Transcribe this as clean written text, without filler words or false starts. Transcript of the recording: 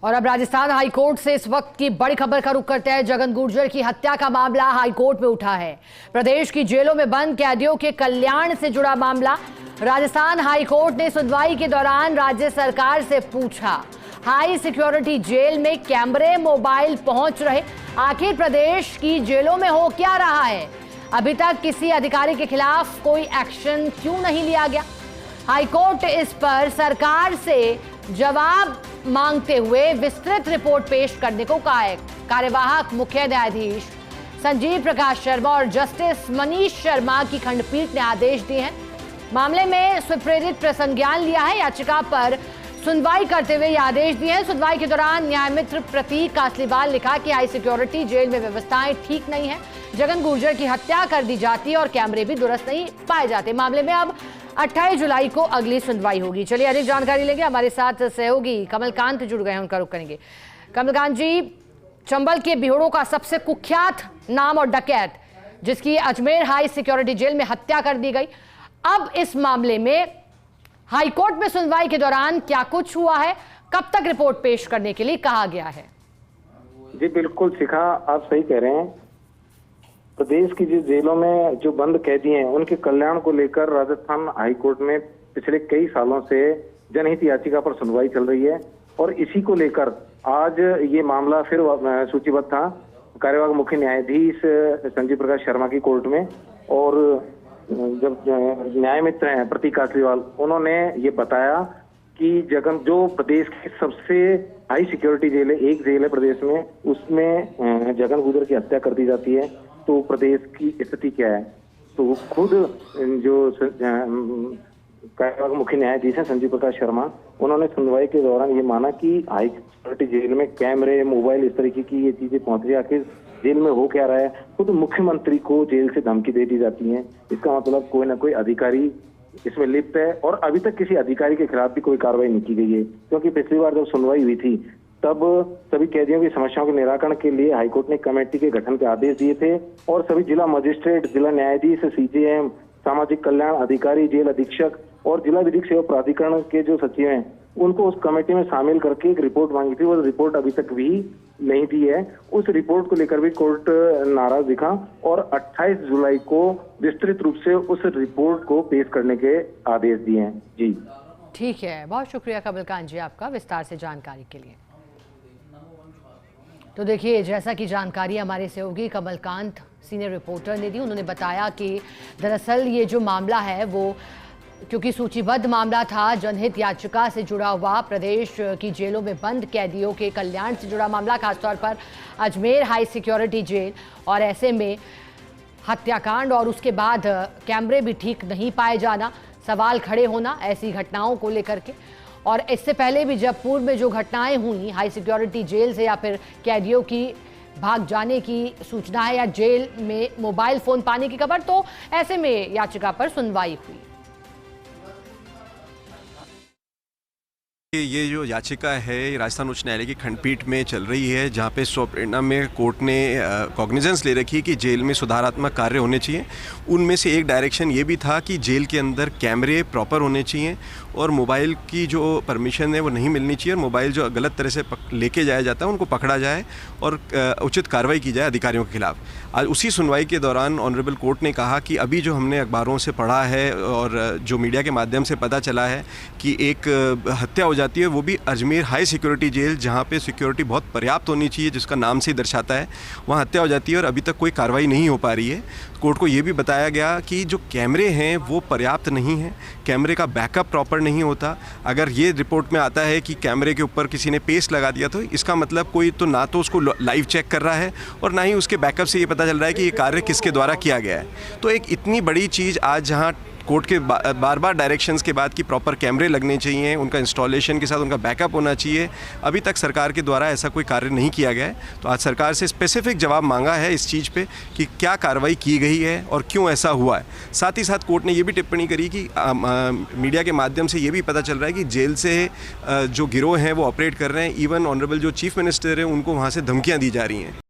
और अब राजस्थान हाईकोर्ट से इस वक्त की बड़ी खबर का रुख करते हैं। जगन गुर्जर की हत्या का मामला हाईकोर्ट में उठा है। प्रदेश की जेलों में बंद कैदियों के कल्याण से जुड़ा मामला राजस्थान हाईकोर्ट ने सुनवाई के दौरान राज्य सरकार से पूछा। हाई सिक्योरिटी जेल में कैमरे, मोबाइल पहुंच रहे, आखिर प्रदेश की जेलों में हो क्या रहा है? अभी तक किसी अधिकारी के खिलाफ कोई एक्शन क्यों नहीं लिया गया? हाईकोर्ट इस पर सरकार से जवाब मांगते हुए विस्तृत रिपोर्ट पेश करने को कहा है। कार्यवाहक मुख्य न्यायाधीश संजीव प्रकाश शर्मा और जस्टिस मनीष शर्मा की खंडपीठ ने आदेश दिए हैं। मामले में स्वीकृत प्रसंज्ञान लिया है। याचिका पर सुनवाई करते हुए यह आदेश दिए हैं। सुनवाई के दौरान न्यायमित्र प्रतीक कासलीवाल लिखा कि हाई सिक्योरिटी जेल में व्यवस्थाएं ठीक नहीं है, जगन गुर्जर की हत्या कर दी जाती है और कैमरे भी दुरुस्त नहीं पाए जाते। मामले में अब 28 जुलाई को अगली सुनवाई होगी। चलिए अधिक जानकारी लेंगे, हमारे साथ सहयोगी कमलकांत जुड़ गए हैं, उनका रुख करेंगे। कमलकांत जी, चंबल के बिहोड़ों का सबसे कुख्यात नाम और डकैत जिसकी अजमेर हाई सिक्योरिटी जेल में हत्या कर दी गई, अब इस मामले में हाईकोर्ट में सुनवाई के दौरान क्या कुछ हुआ है, कब तक रिपोर्ट पेश करने के लिए कहा गया है? जी बिल्कुल शिखा, आप सही कह रहे हैं। प्रदेश की जो जेलों में जो बंद कैदी हैं उनके कल्याण को लेकर राजस्थान हाईकोर्ट में पिछले कई सालों से जनहित याचिका पर सुनवाई चल रही है और इसी को लेकर आज ये मामला फिर सूचीबद्ध था कार्यवाहक मुख्य न्यायाधीश संजीव प्रकाश शर्मा की कोर्ट में। और जब न्यायमित्र हैं प्रतीक कासलीवाल, उन्होंने ये बताया कि जगन जो प्रदेश की सबसे हाई सिक्योरिटी जेल है, एक जेल है प्रदेश में, उसमें जगन गुर्जर की हत्या कर दी जाती है, तो प्रदेश की स्थिति क्या है? तो खुद जो कार्यवाहक मुख्य न्यायाधीश हैं संजीव प्रकाश शर्मा, उन्होंने सुनवाई के दौरान ये माना कि हाई सिक्योरिटी जेल में कैमरे, मोबाइल, इस तरीके की ये चीजें पहुंच रही है, आखिर जेल में हो क्या रहा है? खुद मुख्यमंत्री को जेल से धमकी दे दी जाती है। इसका मतलब कोई ना कोई अधिकारी इसमें लिप्त है और अभी तक किसी अधिकारी के खिलाफ भी कोई कार्रवाई नहीं की गई है, क्योंकि पिछली बार जब सुनवाई हुई थी तब सभी कैदियों की समस्याओं के निराकरण के लिए हाईकोर्ट ने कमेटी के गठन के आदेश दिए थे और सभी जिला मजिस्ट्रेट, जिला न्यायाधीश, सीजेएम, सामाजिक कल्याण अधिकारी, जेल अधीक्षक और जिला विधिक सेवा प्राधिकरण के जो सचिव हैं उनको उस कमेटी में शामिल करके एक रिपोर्ट मांगी थी। वो रिपोर्ट अभी तक भी नहीं दी है। उस रिपोर्ट को लेकर भी कोर्ट नाराज दिखा और 28 जुलाई को विस्तृत रूप से उस रिपोर्ट को पेश करने के आदेश दिए हैं। जी ठीक है, बहुत शुक्रिया कमलकांत जी आपका विस्तार से जानकारी के लिए। तो देखिए, जैसा कि जानकारी हमारे सहयोगी कमलकांत सीनियर रिपोर्टर ने दी, उन्होंने बताया कि दरअसल ये जो मामला है वो क्योंकि सूचीबद्ध मामला था, जनहित याचिका से जुड़ा हुआ, प्रदेश की जेलों में बंद कैदियों के कल्याण से जुड़ा मामला, खासतौर पर अजमेर हाई सिक्योरिटी जेल, और ऐसे में हत्याकांड और उसके बाद कैमरे भी ठीक नहीं पाए जाना, सवाल खड़े होना ऐसी घटनाओं को लेकर के। और इससे पहले भी जब पूर्व में जो घटनाएं हुई हाई सिक्योरिटी जेल से या फिर कैदियों की भाग जाने की सूचना है या जेल में मोबाइल फोन पाने की खबर, तो ऐसे में याचिका पर सुनवाई हुई। ये जो याचिका है राजस्थान उच्च न्यायालय की खंडपीठ में चल रही है, जहाँ पे स्वपरिणाम में कोर्ट ने कॉग्निजेंस ले रखी है कि जेल में सुधारात्मक कार्य होने चाहिए। उनमें से एक डायरेक्शन ये भी था कि जेल के अंदर कैमरे प्रॉपर होने चाहिए और मोबाइल की जो परमिशन है वो नहीं मिलनी चाहिए और मोबाइल जो गलत तरह से लेके जाया जाता है उनको पकड़ा जाए और उचित कार्रवाई की जाए अधिकारियों के खिलाफ। आज उसी सुनवाई के दौरान ऑनरेबल कोर्ट ने कहा कि अभी जो हमने अखबारों से पढ़ा है और जो मीडिया के माध्यम से पता चला है कि एक हत्या हो जाती है, वो भी अजमेर हाई सिक्योरिटी जेल जहाँ पे सिक्योरिटी बहुत पर्याप्त होनी चाहिए, जिसका नाम से ही दर्शाता है, वहाँ हत्या हो जाती है और अभी तक कोई कार्रवाई नहीं हो पा रही है। कोर्ट को ये भी बताया गया कि जो कैमरे हैं वो पर्याप्त नहीं हैं, कैमरे का बैकअप प्रॉपर नहीं होता। अगर ये रिपोर्ट में आता है कि कैमरे के ऊपर किसी ने पेस्ट लगा दिया तो इसका मतलब कोई तो ना तो उसको लाइव चेक कर रहा है और ना ही उसके बैकअप से ये पता चल रहा है कि ये कार्य किसके द्वारा किया गया है। तो एक इतनी बड़ी चीज़ आज जहाँ कोर्ट के बार बार डायरेक्शंस के बाद कि प्रॉपर कैमरे लगने चाहिए, उनका इंस्टॉलेशन के साथ उनका बैकअप होना चाहिए, अभी तक सरकार के द्वारा ऐसा कोई कार्य नहीं किया गया है। तो आज सरकार से स्पेसिफिक जवाब मांगा है इस चीज़ पे कि क्या कार्रवाई की गई है और क्यों ऐसा हुआ है। साथ ही साथ कोर्ट ने ये भी टिप्पणी करी कि मीडिया के माध्यम से ये भी पता चल रहा है कि जेल से जो गिरोह हैं वो ऑपरेट कर रहे हैं, इवन ऑनरेबल जो चीफ मिनिस्टर हैं उनको वहाँ से धमकियाँ दी जा रही हैं।